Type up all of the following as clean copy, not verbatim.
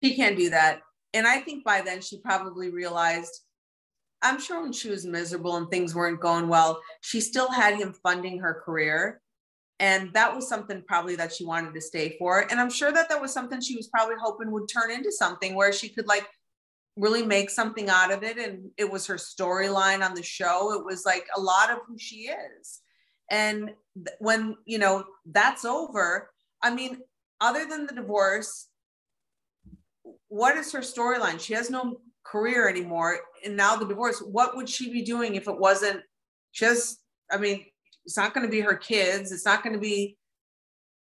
She can't do that. And I think by then she probably realized, I'm sure when she was miserable and things weren't going well, she still had him funding her career. And that was something probably that she wanted to stay for. And I'm sure that that was something she was probably hoping would turn into something where she could like really make something out of it. And it was her storyline on the show. It was like a lot of who she is. And when, you know, that's over, I mean, other than the divorce, what is her storyline? She has no career anymore. And now the divorce, what would she be doing if it wasn't just, I mean, it's not going to be her kids. It's not going to be,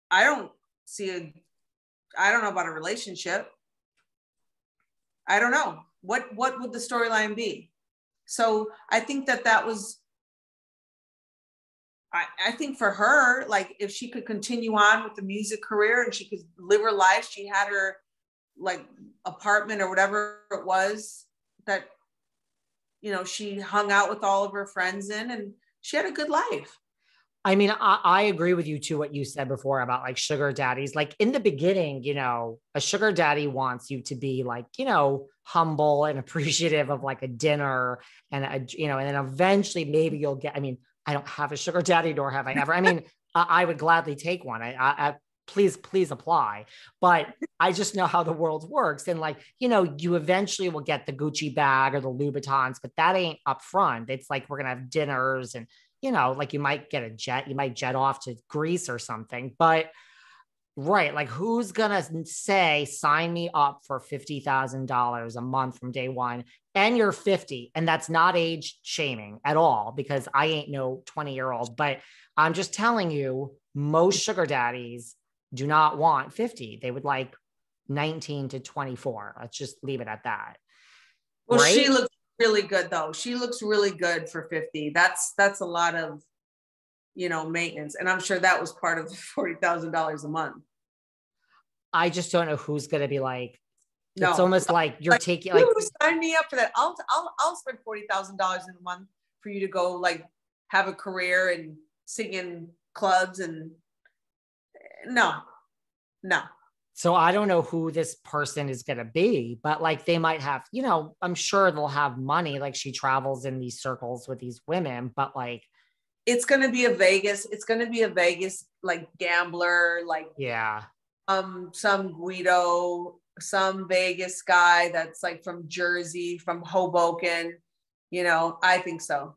I don't know about a relationship. I don't know. What would the storyline be? So I think that was, I think for her, like if she could continue on with the music career and she could live her life, she had her like apartment or whatever it was that, you know, she hung out with all of her friends in, and she had a good life. I mean, I agree with you too, what you said before about like sugar daddies. Like in the beginning, you know, a sugar daddy wants you to be like, you know, humble and appreciative of like a dinner and you know, and then eventually maybe you'll get, I mean, I don't have a sugar daddy, nor have I ever. I mean, I would gladly take one. Please apply. But I just know how the world works. And like, you know, you eventually will get the Gucci bag or the Louboutins, but that ain't upfront. It's like, we're going to have dinners and, you know, like you might get a jet, you might jet off to Greece or something, but right. Like who's going to say, sign me up for $50,000 a month from day one and you're 50. And that's not age shaming at all, because I ain't no 20-year-old, but I'm just telling you, most sugar daddies do not want 50. They would like 19 to 24. Let's just leave it at that. Well, right? She looks really good though. She looks really good for 50. That's a lot of, you know, maintenance. And I'm sure that was part of the $40,000 a month. I just don't know who's going to be like, no. It's almost like you're taking like, sign me up for that. I'll spend $40,000 in a month for you to go like have a career and sing in clubs and no. So I don't know who this person is going to be, but like they might have, you know, I'm sure they'll have money. Like she travels in these circles with these women, but like, it's going to be a Vegas like gambler, like, yeah. Some Guido, some Vegas guy that's like from Jersey, from Hoboken, you know, I think so.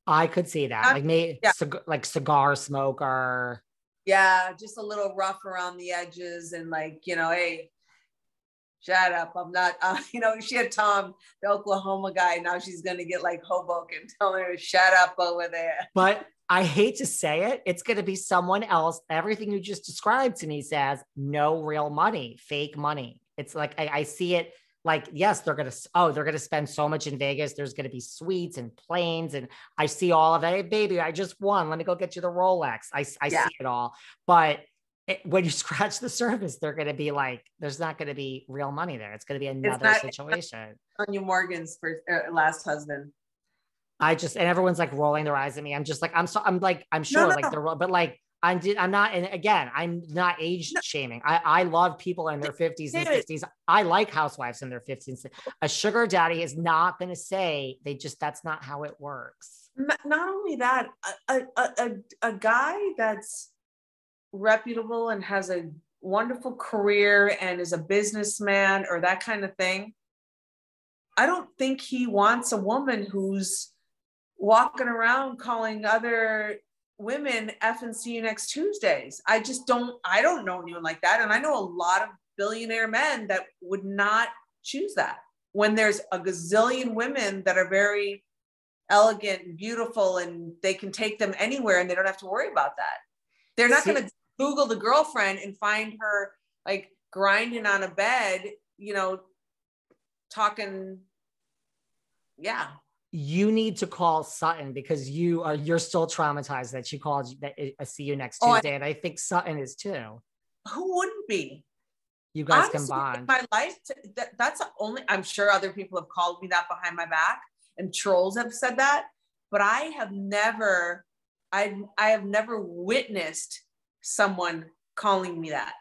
I could see that. Like maybe like cigar smoker. Yeah, just a little rough around the edges and like, you know, hey, shut up. I'm not, you know, she had Tom, the Oklahoma guy. Now she's going to get like Hoboken, telling her to shut up over there. But I hate to say it, it's going to be someone else. Everything you just described to me says no real money, fake money. It's like, I see it like, yes, they're going to spend so much in Vegas. There's going to be suites and planes. And I see all of it. Hey, baby, I just won. Let me go get you the Rolex. I see it all. But when you scratch the surface, they're going to be like, there's not going to be real money there. It's going to be another situation. Sonia Morgan's last husband. And everyone's like rolling their eyes at me. I'm just like, I'm sure like they're, but like, I'm not, and again, I'm not age shaming. I love people in their 50s and 60s. I like housewives in their 50s. A sugar daddy is not going to say that's not how it works. Not only that, a guy that's reputable and has a wonderful career and is a businessman or that kind of thing, I don't think he wants a woman who's walking around calling other women F and see you next Tuesdays. I don't know anyone like that. And I know a lot of billionaire men that would not choose that when there's a gazillion women that are very elegant and beautiful and they can take them anywhere and they don't have to worry about that. They're not going to Google the girlfriend and find her like grinding on a bed, you know, talking. Yeah. You need to call Sutton because you're still traumatized that she called you that I see you next Tuesday. And I think Sutton is too. Who wouldn't be? You guys can bond. In my life, that's the only, I'm sure other people have called me that behind my back and trolls have said that, but I have never witnessed someone calling me that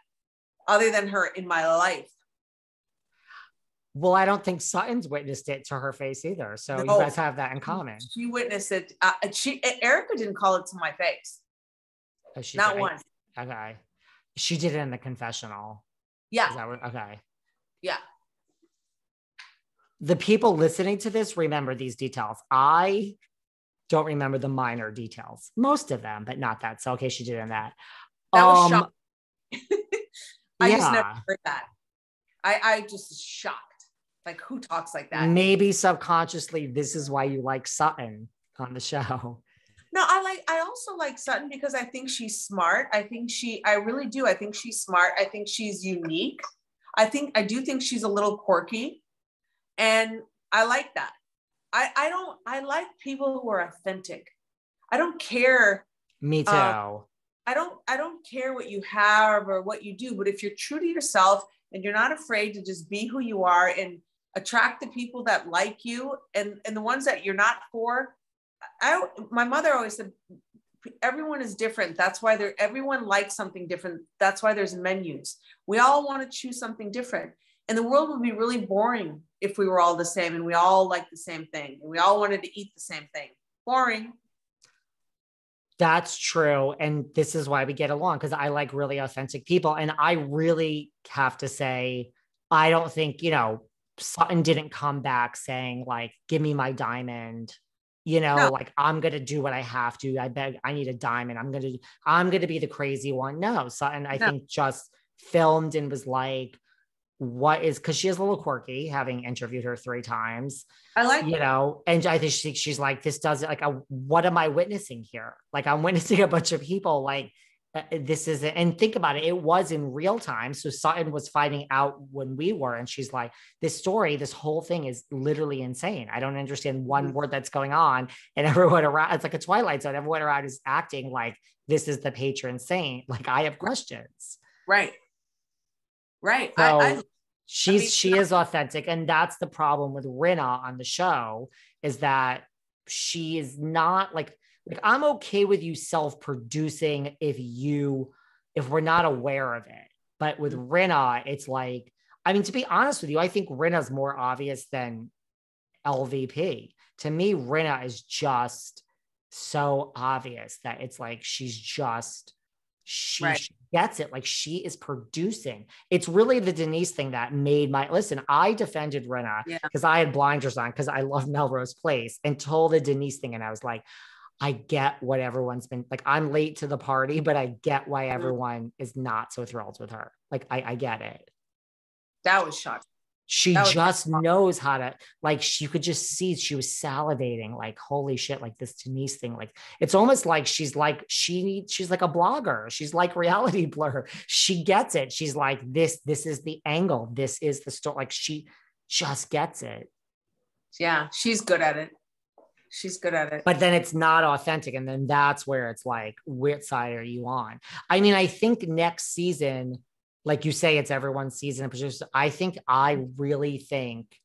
other than her in my life. Well, I don't think Sutton's witnessed it to her face either. So you No, guys have that in common. she witnessed it. Erika didn't call it to my face. Oh, she Not did. once. Okay. She did it in the confessional. Yeah. Is that what, okay. Yeah. The people listening to this remember these details. I don't remember the minor details, most of them, but not that. So, okay, she did in that. That was shocking. I yeah. just never heard that. I just shocked. Like, who talks like that? Maybe subconsciously, this is why you like Sutton on the show. No, I also like Sutton because I think she's smart. I really do. I think she's smart. I think she's unique. I do think she's a little quirky. And I like that. I like people who are authentic. I don't care. Me too. I don't care what you have or what you do, but if you're true to yourself and you're not afraid to just be who you are and attract the people that like you and the ones that you're not for. My mother always said, everyone is different. That's why everyone likes something different. That's why there's menus. We all want to choose something different. And the world would be really boring if we were all the same and we all liked the same thing and we all wanted to eat the same thing. Boring. That's true. And this is why we get along, because I like really authentic people. And I really have to say, I don't think, Sutton didn't come back saying like, give me my diamond, no. Like, I'm going to do what I have to. I need a diamond. I'm going to be the crazy one. No, Sutton, I think just filmed and was like, because she is a little quirky, having interviewed her 3 times. I like, and I think she's like, this doesn't like, what am I witnessing here? Like, I'm witnessing a bunch of people like this is it. And think about it. It was in real time. So Sutton was finding out when we were, and she's like, this whole thing is literally insane. I don't understand one word that's going on. And everyone around, it's like a Twilight Zone. Everyone around is acting like this is the patron saint. Like, I have questions. Right. So she is authentic. And that's the problem with Rinna on the show, is that she is not like I'm okay with you self-producing if we're not aware of it. But with Rinna, it's like, I mean, to be honest with you, I think Rinna's more obvious than LVP. To me, Rinna is just so obvious that it's like she gets it. Like, she is producing. It's really the Denise thing that made I defended Rinna because I had blinders on because I love Melrose Place, and told the Denise thing. And I was like, I get what everyone's been like. I'm late to the party, but I get why everyone is not so thrilled with her. Like, I get it. That was shocking. She just knows how to, like, you could just see she was salivating, like, holy shit, like this Denise thing. Like, it's almost like she's like a blogger. She's like Reality Blur. She gets it. She's like, this is the angle. This is the story. Like, she just gets it. Yeah, she's good at it. But then it's not authentic. And then that's where it's like, which side are you on? I mean, I think next season, like you say, it's everyone's season. I really think,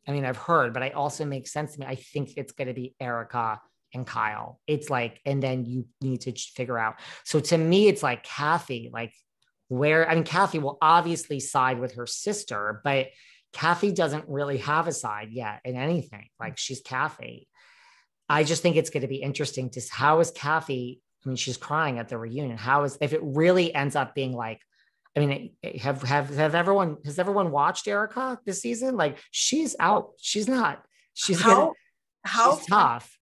I mean, I've heard, but I also make sense to me. I think it's going to be Erika and Kyle. It's like, and then you need to figure out. So to me, it's like Kathy, Kathy will obviously side with her sister, but Kathy doesn't really have a side yet in anything. Like, she's Kathy. I just think it's going to be interesting to how is Kathy, I mean, she's crying at the reunion. If it really ends up being like, I mean, has everyone watched Erika this season? Like, she's out. She's not. She's tough.